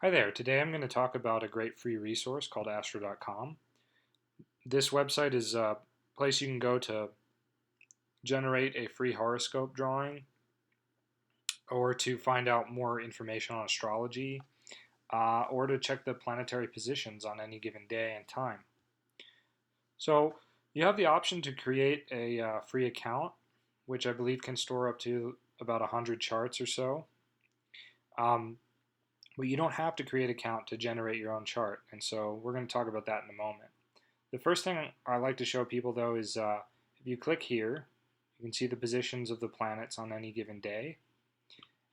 Hi there. Today I'm going to talk about a great free resource called Astro.com. This website is a place you can go to generate a free horoscope drawing or to find out more information on astrology or to check the planetary positions on any given day and time. So you have the option to create a free account, which I believe can store up to about 100 charts or so. Um, but you don't have to create an account to generate your own chart, and so we're going to talk about that in a moment. The first thing I like to show people though is if you click here, you can see the positions of the planets on any given day,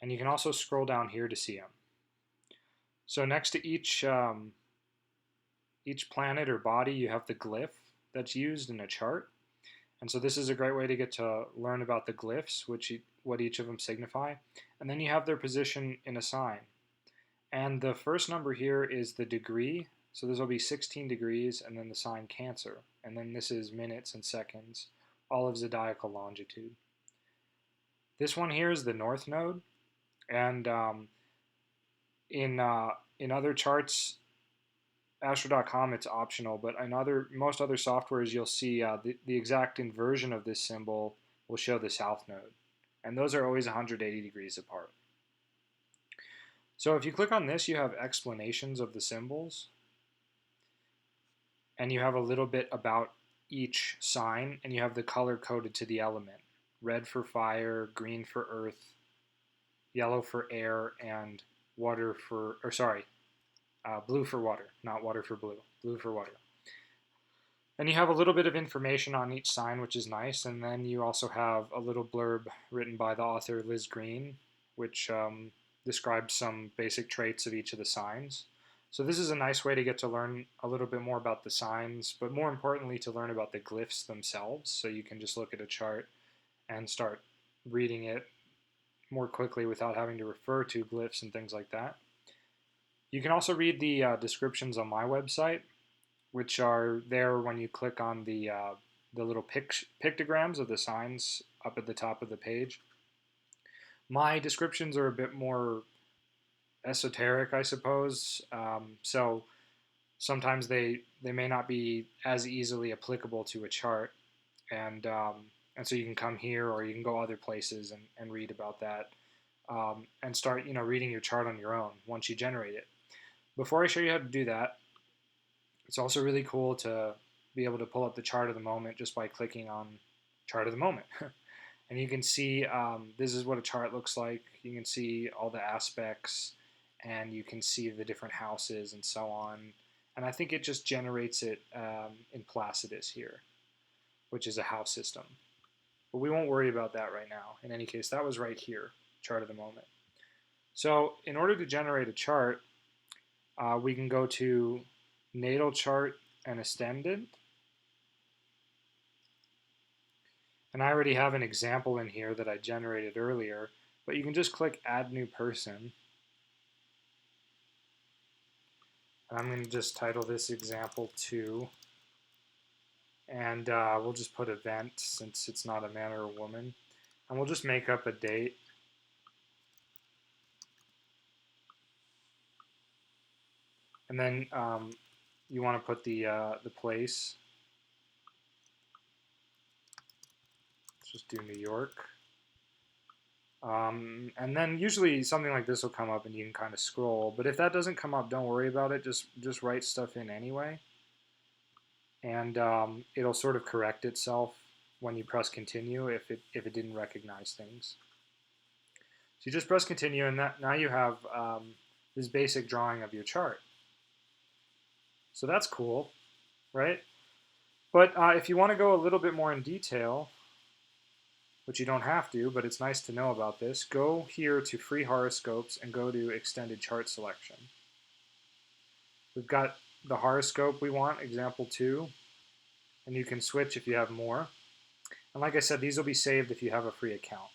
and you can also scroll down here to see them. So next to each planet or body, you have the glyph that's used in a chart, and so this is a great way to get to learn about the glyphs, what each of them signify, and then you have their position in a sign. And the first number here is the degree. So this will be 16 degrees and then the sign Cancer. And then this is minutes and seconds, all of zodiacal longitude. This one here is the North Node. And in, uh, in other charts, Astro.com, it's optional. But in most other softwares, you'll see the exact inversion of this symbol will show the South Node. And those are always 180 degrees apart. So if you click on this, you have explanations of the symbols, and you have a little bit about each sign, and you have the color coded to the element. Red for fire, green for earth, yellow for air, and blue for water, not water for blue, blue for water. And you have a little bit of information on each sign, which is nice, and then you also have a little blurb written by the author Liz Green, which describes some basic traits of each of the signs. So this is a nice way to get to learn a little bit more about the signs, but more importantly to learn about the glyphs themselves. So you can just look at a chart and start reading it more quickly without having to refer to glyphs and things like that. You can also read the descriptions on my website, which are there when you click on the little pictograms of the signs up at the top of the page. My descriptions are a bit more esoteric, I suppose. So sometimes they may not be as easily applicable to a chart, and and so you can come here or you can go other places and read about that and start reading your chart on your own once you generate it. Before I show you how to do that, it's also really cool to be able to pull up the chart of the moment just by clicking on chart of the moment. And you can see this is what a chart looks like. You can see all the aspects, and you can see the different houses and so on. And I think it just generates it in Placidus here, which is a house system. But we won't worry about that right now. In any case, that was right here, chart of the moment. So in order to generate a chart, we can go to natal chart and ascendant. And I already have an example in here that I generated earlier, but you can just click add new person. And I'm going to just title this example 2. And we'll just put event since it's not a man or a woman. And we'll just make up a date. And then you want to put the place. Let's just do New York. And then usually something like this will come up and you can kind of scroll. But if that doesn't come up, don't worry about it. Just write stuff in anyway. And it'll sort of correct itself when you press continue if it didn't recognize things. So you just press continue, and now you have this basic drawing of your chart. So that's cool, right? But if you want to go a little bit more in detail, which you don't have to, but it's nice to know about this, go here to free horoscopes and go to extended chart selection. We've got the horoscope we want, example 2, and you can switch if you have more. And like I said, these will be saved if you have a free account.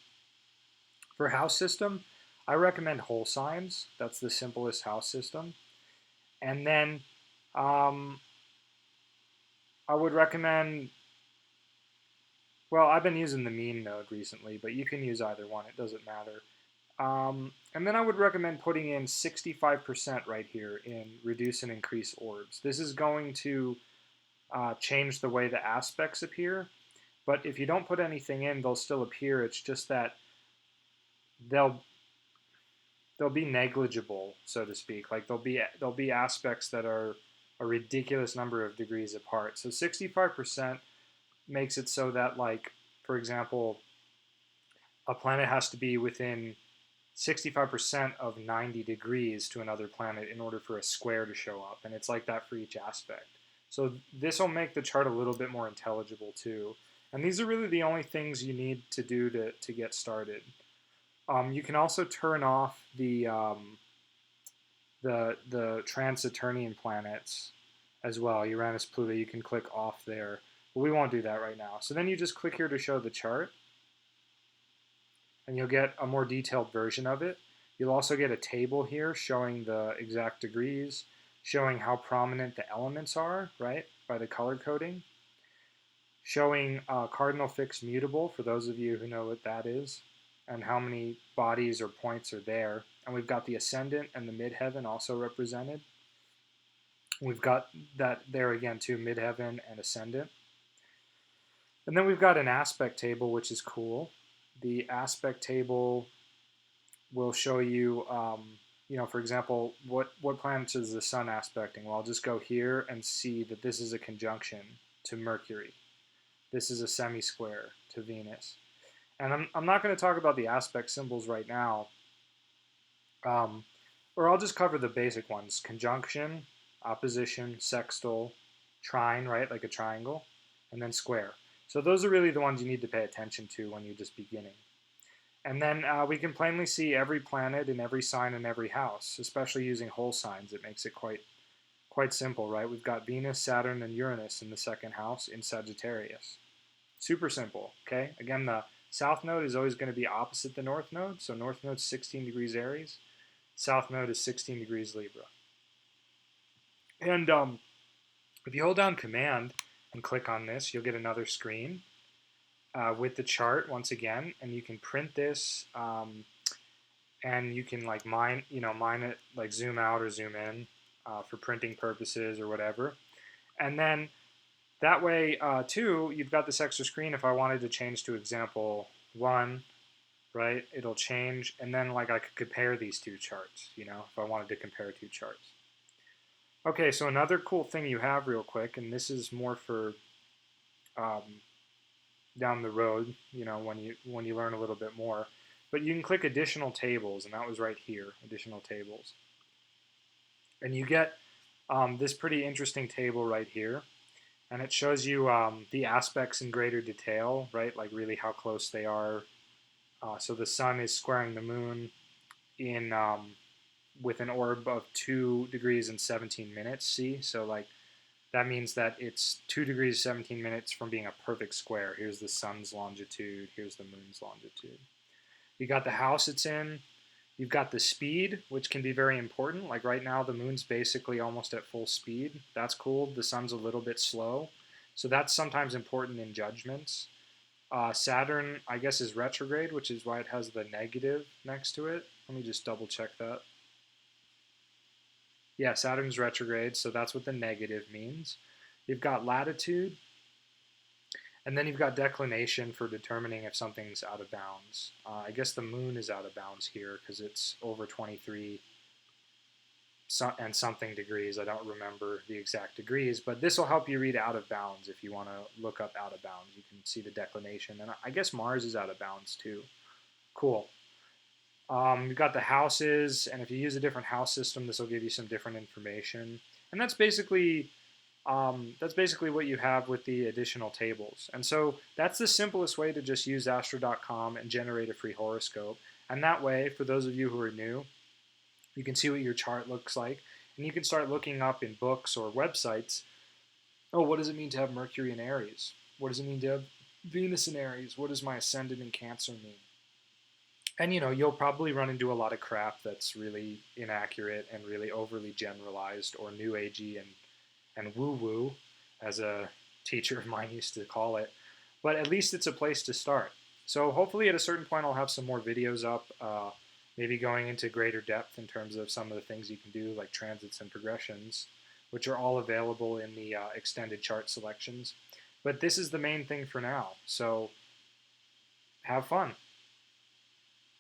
For house system, I recommend whole signs. That's the simplest house system. And then I would recommend, well, I've been using the mean node recently, but you can use either one. It doesn't matter. And then I would recommend putting in 65% right here in reduce and increase orbs. This is going to change the way the aspects appear. But if you don't put anything in, they'll still appear. It's just that they'll they'll be negligible, so to speak. Like there'll be aspects that are a ridiculous number of degrees apart. So 65% makes it so that, like, for example, a planet has to be within 65% of 90 degrees to another planet in order for a square to show up. And it's like that for each aspect. So this will make the chart a little bit more intelligible too. And these are really the only things you need to do to get started. You can also turn off the trans-Saturnian planets as well. Uranus, Pluto, you can click off there. But we won't do that right now. So then you just click here to show the chart, and you'll get a more detailed version of it. You'll also get a table here showing the exact degrees, showing how prominent the elements are, right, by the color coding, showing cardinal fixed mutable, for those of you who know what that is, and how many bodies or points are there. And we've got the ascendant and the midheaven also represented. We've got that there again too, midheaven and ascendant. And then we've got an aspect table, which is cool. The aspect table will show you, you know, for example, what planets is the sun aspecting? Well, I'll just go here and see that this is a conjunction to Mercury. This is a semi-square to Venus. And I'm not going to talk about the aspect symbols right now, or I'll just cover the basic ones: conjunction, opposition, sextile, trine, right, like a triangle, and then square. So those are really the ones you need to pay attention to when you're just beginning. And then we can plainly see every planet in every sign in every house, especially using whole signs. It makes it quite simple, right? We've got Venus, Saturn, and Uranus in the second house in Sagittarius. Super simple, okay? Again, the south node is always going to be opposite the north node. So north node is 16 degrees Aries. South node is 16 degrees Libra. And if you hold down Command and click on this, you'll get another screen with the chart once again, and you can print this, and you can like mine it, like zoom out or zoom in for printing purposes or whatever. And then that way too, you've got this extra screen. If I wanted to change to example 1, right, it'll change, and then like I could compare these two charts, you know, if I wanted to compare two charts. Okay, so another cool thing you have real quick, and this is more for down the road, you know, when you learn a little bit more. But you can click additional tables, and that was right here, additional tables. And you get this pretty interesting table right here. And it shows you the aspects in greater detail, right? Like really how close they are. So the sun is squaring the moon in with an orb of 2 degrees and 17 minutes, see? So like that means that it's 2 degrees 17 minutes from being a perfect square. Here's the sun's longitude, here's the moon's longitude. You got the house it's in, you've got the speed, which can be very important. Like right now the moon's basically almost at full speed. That's cool. The sun's a little bit slow. So that's sometimes important in judgments. Saturn, I guess, is retrograde, which is why it has the negative next to it. Let me just double check that. Yeah, Saturn's retrograde, so that's what the negative means. You've got latitude, and then you've got declination for determining if something's out of bounds. I guess the moon is out of bounds here because it's over 23 and something degrees. I don't remember the exact degrees, but this will help you read out of bounds if you want to look up out of bounds. You can see the declination, and I guess Mars is out of bounds too. Cool. You've got the houses, and if you use a different house system, this will give you some different information. And that's basically what you have with the additional tables. And so that's the simplest way to just use astro.com and generate a free horoscope. And that way, for those of you who are new, you can see what your chart looks like, and you can start looking up in books or websites, oh, what does it mean to have Mercury in Aries? What does it mean to have Venus in Aries? What does my ascendant in Cancer mean? And you know, you'll probably run into a lot of crap that's really inaccurate and really overly generalized or new agey and woo-woo, as a teacher of mine used to call it. But at least it's a place to start. So hopefully at a certain point I'll have some more videos up maybe going into greater depth in terms of some of the things you can do, like transits and progressions, which are all available in the extended chart selections. But this is the main thing for now. So have fun.